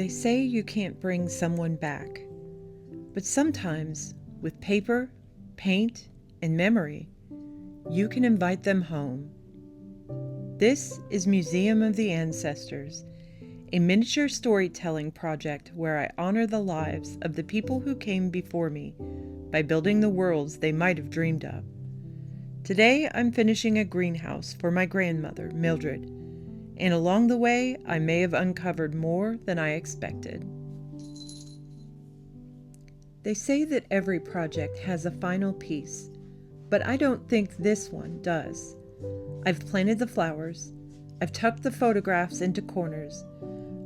They say you can't bring someone back, but sometimes, with paper, paint, and memory, you can invite them home. This is Museum of the Ancestors, a miniature storytelling project where I honor the lives of the people who came before me by building the worlds they might have dreamed of. Today I'm finishing a greenhouse for my grandmother, Mildred, and along the way I may have uncovered more than I expected. They say that every project has a final piece, but I don't think this one does. I've planted the flowers, I've tucked the photographs into corners,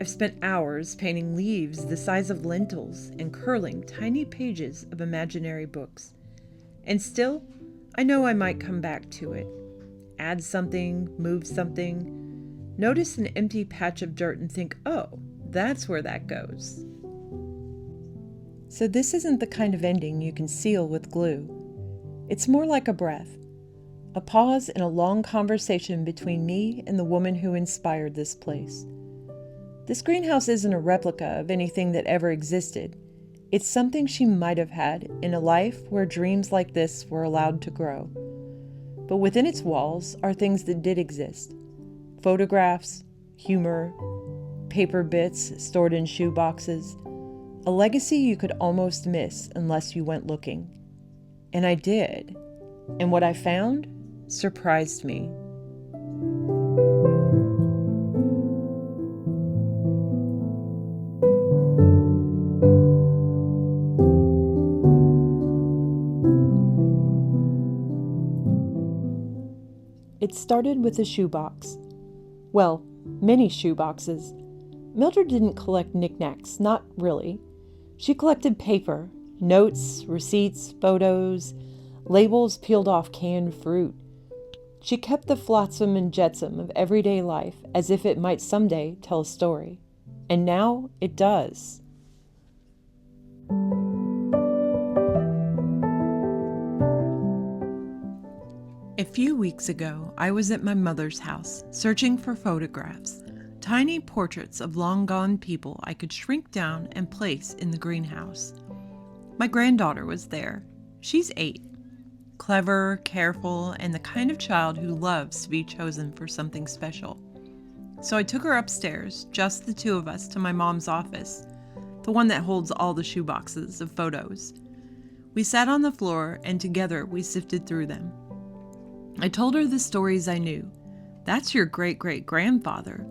I've spent hours painting leaves the size of lentils and curling tiny pages of imaginary books. And still, I know I might come back to it. Add something, move something, notice an empty patch of dirt and think, oh, that's where that goes. So this isn't the kind of ending you can seal with glue. It's more like a breath, a pause in a long conversation between me and the woman who inspired this place. This greenhouse isn't a replica of anything that ever existed. It's something she might have had in a life where dreams like this were allowed to grow. But within its walls are things that did exist. Photographs, humor, paper bits stored in shoeboxes. A legacy you could almost miss unless you went looking. And I did. And what I found surprised me. It started with a shoebox. Well, many shoeboxes. Mildred didn't collect knickknacks, not really. She collected paper, notes, receipts, photos, labels peeled off canned fruit. She kept the flotsam and jetsam of everyday life as if it might someday tell a story. And now it does. A few weeks ago, I was at my mother's house, searching for photographs, tiny portraits of long-gone people I could shrink down and place in the greenhouse. My granddaughter was there. She's 8. Clever, careful, and the kind of child who loves to be chosen for something special. So I took her upstairs, just the two of us, to my mom's office, the one that holds all the shoeboxes of photos. We sat on the floor, and together we sifted through them. I told her the stories I knew. That's your great-great-grandfather.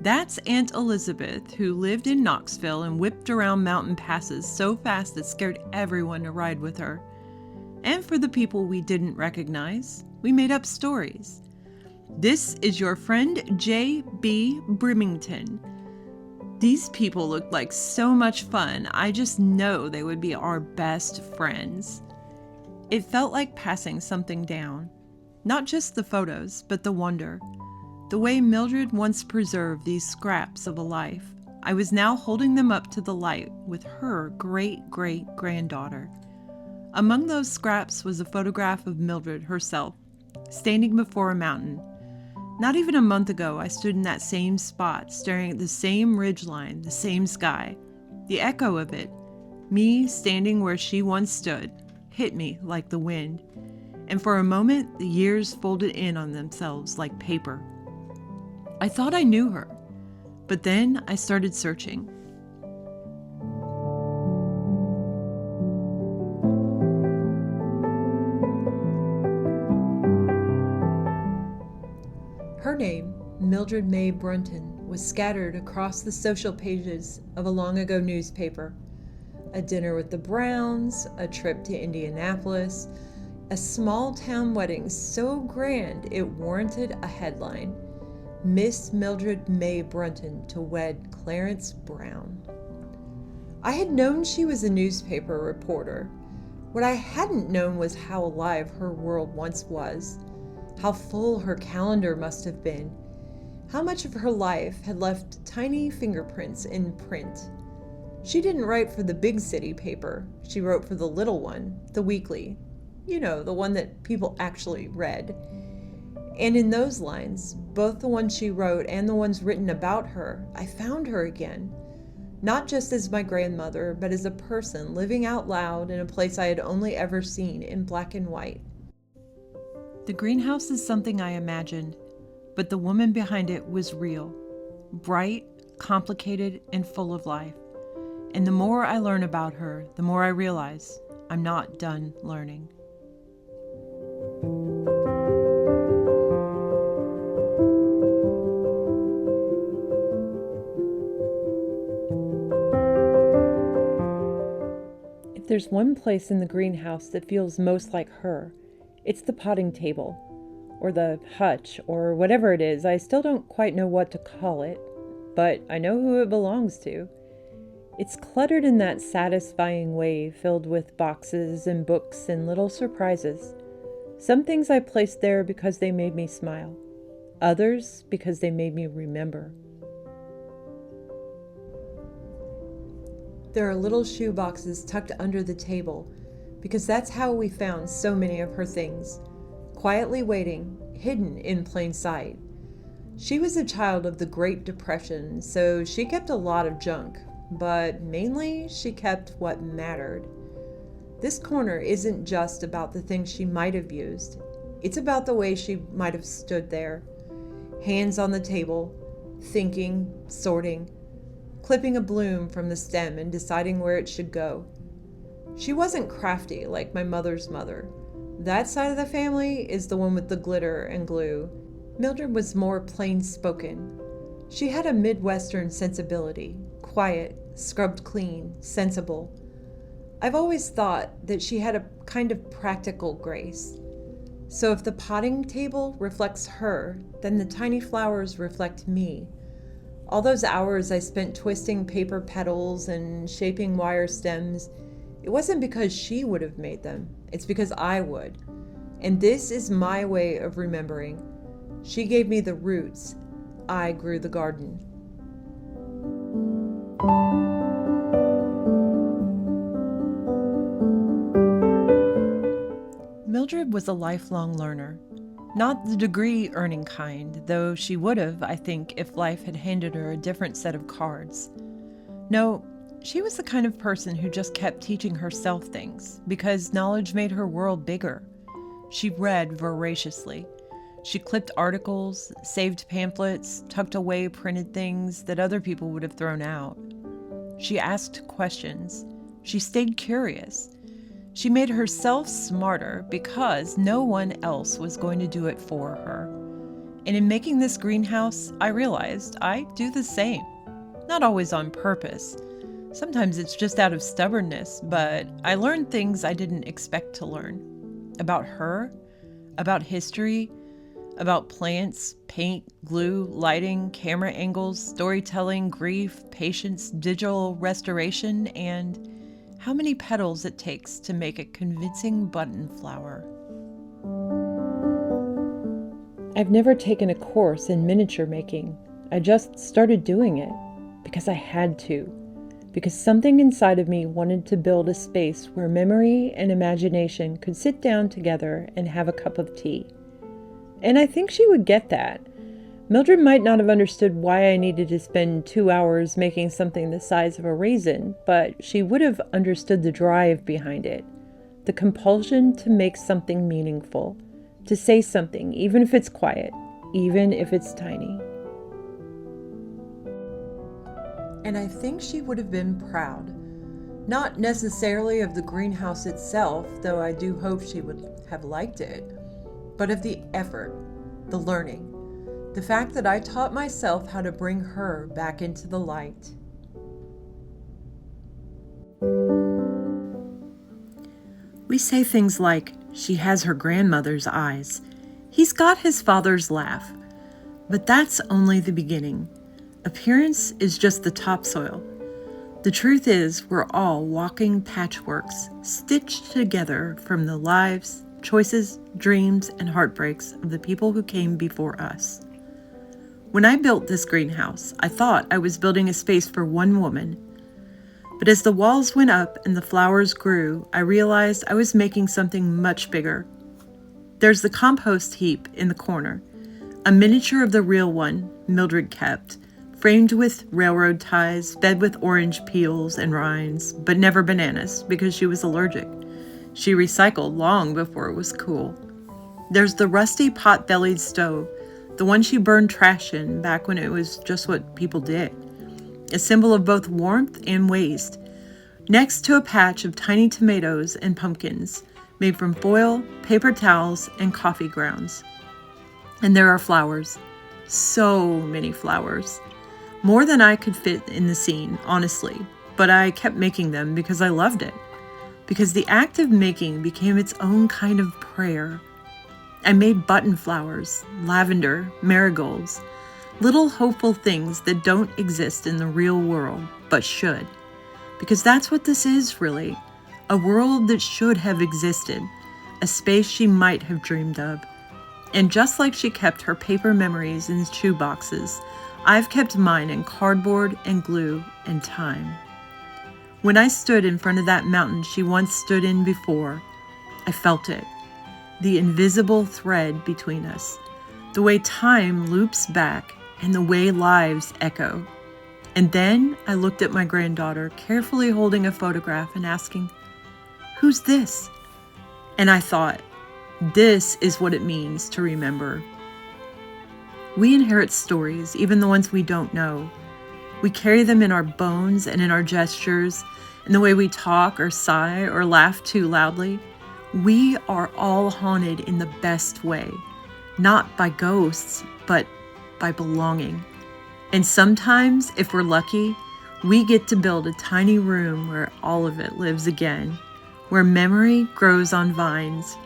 That's Aunt Elizabeth, who lived in Knoxville and whipped around mountain passes so fast it scared everyone to ride with her. And for the people we didn't recognize, we made up stories. This is your friend J.B. Brimington. These people looked like so much fun. I just know they would be our best friends. It felt like passing something down. Not just the photos, but the wonder. The way Mildred once preserved these scraps of a life. I was now holding them up to the light with her great-great-granddaughter. Among those scraps was a photograph of Mildred herself, standing before a mountain. Not even a month ago, I stood in that same spot, staring at the same ridgeline, the same sky. The echo of it, me standing where she once stood, hit me like the wind. And for a moment, the years folded in on themselves like paper. I thought I knew her, but then I started searching. Her name, Mildred May Brunton, was scattered across the social pages of a long-ago newspaper. A dinner with the Browns, a trip to Indianapolis, a small-town wedding so grand it warranted a headline. Miss Mildred May Brunton to wed Clarence Brown. I had known she was a newspaper reporter. What I hadn't known was how alive her world once was, how full her calendar must have been, how much of her life had left tiny fingerprints in print. She didn't write for the big city paper. She wrote for the little one, the weekly. You know, the one that people actually read. And in those lines, both the ones she wrote and the ones written about her, I found her again. not just as my grandmother, but as a person living out loud in a place I had only ever seen in black and white. The greenhouse is something I imagined, but the woman behind it was real, bright, complicated, and full of life. And the more I learn about her, the more I realize I'm not done learning. If there's one place in the greenhouse that feels most like her, it's the potting table, or the hutch, or whatever it is. I still don't quite know what to call it, but I know who it belongs to. It's cluttered in that satisfying way, filled with boxes and books and little surprises. Some things I placed there because they made me smile. Others because they made me remember. There are little shoeboxes tucked under the table, because that's how we found so many of her things, quietly waiting, hidden in plain sight. She was a child of the Great Depression, so she kept a lot of junk, but mainly she kept what mattered. This corner isn't just about the things she might have used. It's about the way she might have stood there, hands on the table, thinking, sorting, clipping a bloom from the stem and deciding where it should go. She wasn't crafty like my mother's mother. That side of the family is the one with the glitter and glue. Mildred was more plain-spoken. She had a Midwestern sensibility, quiet, scrubbed clean, sensible. I've always thought that she had a kind of practical grace. So if the potting table reflects her, then the tiny flowers reflect me. All those hours I spent twisting paper petals and shaping wire stems, it wasn't because she would have made them. It's because I would. And this is my way of remembering. She gave me the roots. I grew the garden. Mildred was a lifelong learner. Not the degree-earning kind, though she would have, I think, if life had handed her a different set of cards. No, she was the kind of person who just kept teaching herself things, because knowledge made her world bigger. She read voraciously. She clipped articles, saved pamphlets, tucked away printed things that other people would have thrown out. She asked questions. She stayed curious. She made herself smarter because no one else was going to do it for her. And in making this greenhouse, I realized I do the same. Not always on purpose. Sometimes it's just out of stubbornness, but I learned things I didn't expect to learn. About her, about history, about plants, paint, glue, lighting, camera angles, storytelling, grief, patience, digital restoration, and how many petals it takes to make a convincing button flower. I've never taken a course in miniature making. I just started doing it because I had to. Because something inside of me wanted to build a space where memory and imagination could sit down together and have a cup of tea. And I think she would get that. Mildred might not have understood why I needed to spend 2 hours making something the size of a raisin, but she would have understood the drive behind it. The compulsion to make something meaningful, to say something, even if it's quiet, even if it's tiny. And I think she would have been proud. Not necessarily of the greenhouse itself, though I do hope she would have liked it, but of the effort, the learning, the fact that I taught myself how to bring her back into the light. We say things like, she has her grandmother's eyes. He's got his father's laugh. But that's only the beginning. Appearance is just the topsoil. The truth is, we're all walking patchworks, stitched together from the lives, choices, dreams, and heartbreaks of the people who came before us. When I built this greenhouse, I thought I was building a space for one woman. But as the walls went up and the flowers grew, I realized I was making something much bigger. There's the compost heap in the corner, a miniature of the real one Mildred kept, framed with railroad ties, fed with orange peels and rinds, but never bananas because she was allergic. She recycled long before it was cool. There's the rusty pot-bellied stove, the one she burned trash in back when it was just what people did, a symbol of both warmth and waste, next to a patch of tiny tomatoes and pumpkins made from foil, paper towels, and coffee grounds. And there are flowers. So many flowers. More than I could fit in the scene, honestly, but I kept making them because I loved it. Because the act of making became its own kind of prayer. I made button flowers, lavender, marigolds, little hopeful things that don't exist in the real world, but should. Because that's what this is, really. A world that should have existed. A space she might have dreamed of. And just like she kept her paper memories in shoeboxes, I've kept mine in cardboard and glue and time. When I stood in front of that mountain she once stood in before, I felt it. The invisible thread between us. The way time loops back and the way lives echo. And then I looked at my granddaughter, carefully holding a photograph and asking, "Who's this?" And I thought, this is what it means to remember. We inherit stories, even the ones we don't know. We carry them in our bones and in our gestures, in the way we talk or sigh or laugh too loudly. We are all haunted in the best way, not by ghosts, but by belonging. And sometimes, if we're lucky, we get to build a tiny room where all of it lives again, where memory grows on vines,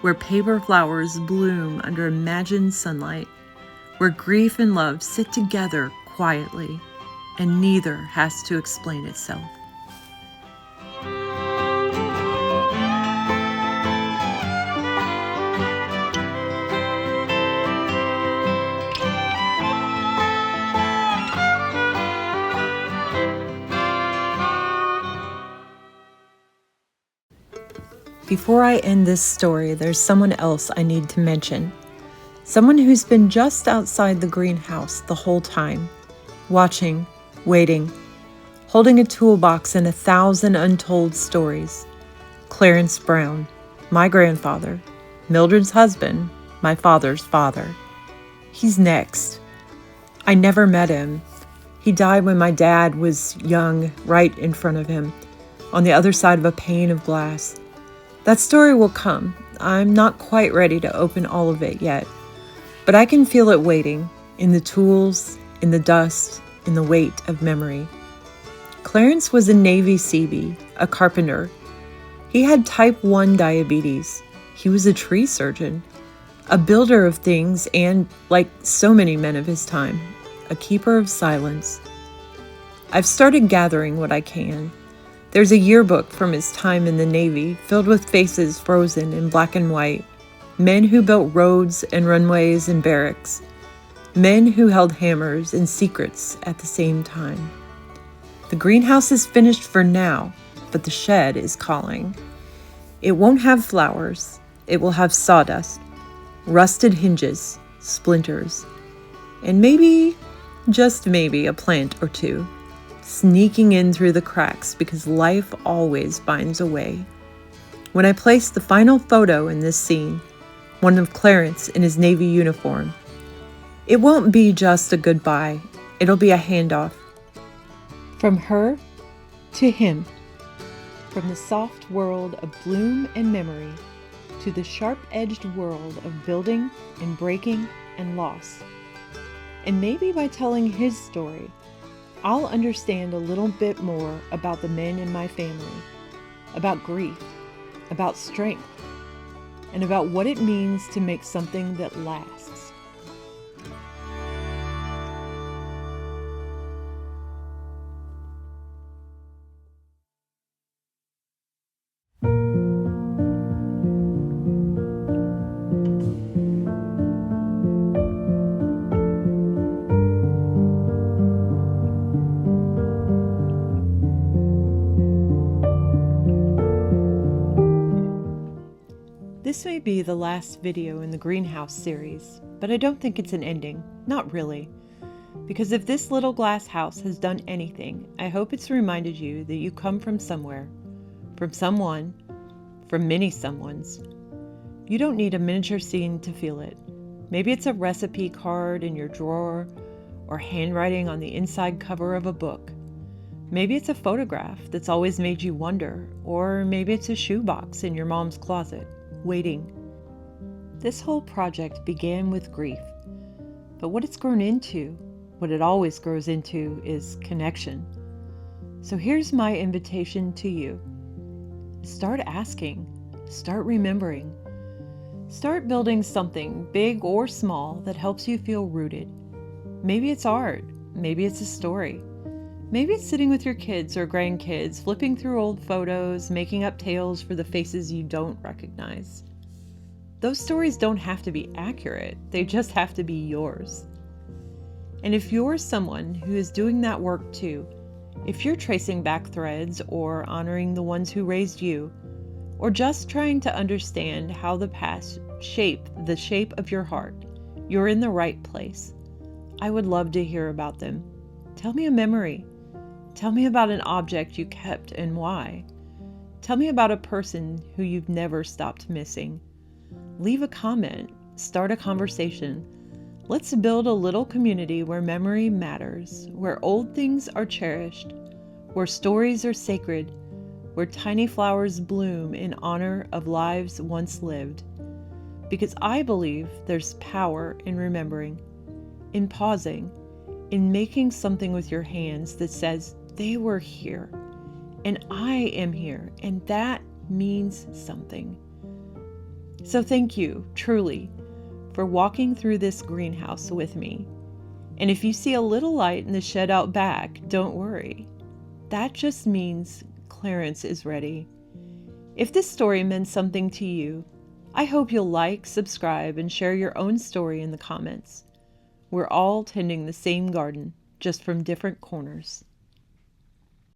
where paper flowers bloom under imagined sunlight, where grief and love sit together quietly, and neither has to explain itself. Before I end this story, there's someone else I need to mention. Someone who's been just outside the greenhouse the whole time, watching, waiting, holding a toolbox and 1,000 untold stories. Clarence Brown, my grandfather, Mildred's husband, my father's father. He's next. I never met him. He died when my dad was young, right in front of him, on the other side of a pane of glass. That story will come. I'm not quite ready to open all of it yet, but I can feel it waiting, in the tools, in the dust, in the weight of memory. Clarence was a Navy Seabee, a carpenter. He had type 1 diabetes. He was a tree surgeon, a builder of things, and, like so many men of his time, a keeper of silence. I've started gathering what I can. There's a yearbook from his time in the Navy, filled with faces frozen in black and white, men who built roads and runways and barracks, men who held hammers and secrets at the same time. The greenhouse is finished for now, but the shed is calling. It won't have flowers. It will have sawdust, rusted hinges, splinters, and maybe, just maybe, a plant or two, sneaking in through the cracks because life always finds a way. When I place the final photo in this scene, one of Clarence in his Navy uniform, it won't be just a goodbye. It'll be a handoff. From her to him. From the soft world of bloom and memory to the sharp-edged world of building and breaking and loss. And maybe by telling his story, I'll understand a little bit more about the men in my family, about grief, about strength, and about what it means to make something that lasts. This may be the last video in the greenhouse series, but I don't think it's an ending. Not really. Because if this little glass house has done anything, I hope it's reminded you that you come from somewhere, from someone, from many someones. You don't need a miniature scene to feel it. Maybe it's a recipe card in your drawer, or handwriting on the inside cover of a book. Maybe it's a photograph that's always made you wonder, or maybe it's a shoebox in your mom's closet, waiting. This whole project began with grief, but what it's grown into, what it always grows into, is connection. So here's my invitation to you. Start asking, start remembering, start building something big or small that helps you feel rooted. Maybe it's art, maybe it's a story. Maybe it's sitting with your kids or grandkids, flipping through old photos, making up tales for the faces you don't recognize. Those stories don't have to be accurate, they just have to be yours. And if you're someone who is doing that work too, if you're tracing back threads or honoring the ones who raised you, or just trying to understand how the past shaped the shape of your heart, you're in the right place. I would love to hear about them. Tell me a memory. Tell me about an object you kept and why. Tell me about a person who you've never stopped missing. Leave a comment. Start a conversation. Let's build a little community where memory matters, where old things are cherished, where stories are sacred, where tiny flowers bloom in honor of lives once lived. Because I believe there's power in remembering, in pausing, in making something with your hands that says, they were here, and I am here, and that means something. So thank you, truly, for walking through this greenhouse with me. And if you see a little light in the shed out back, don't worry. That just means Clarence is ready. If this story meant something to you, I hope you'll like, subscribe, and share your own story in the comments. We're all tending the same garden, just from different corners.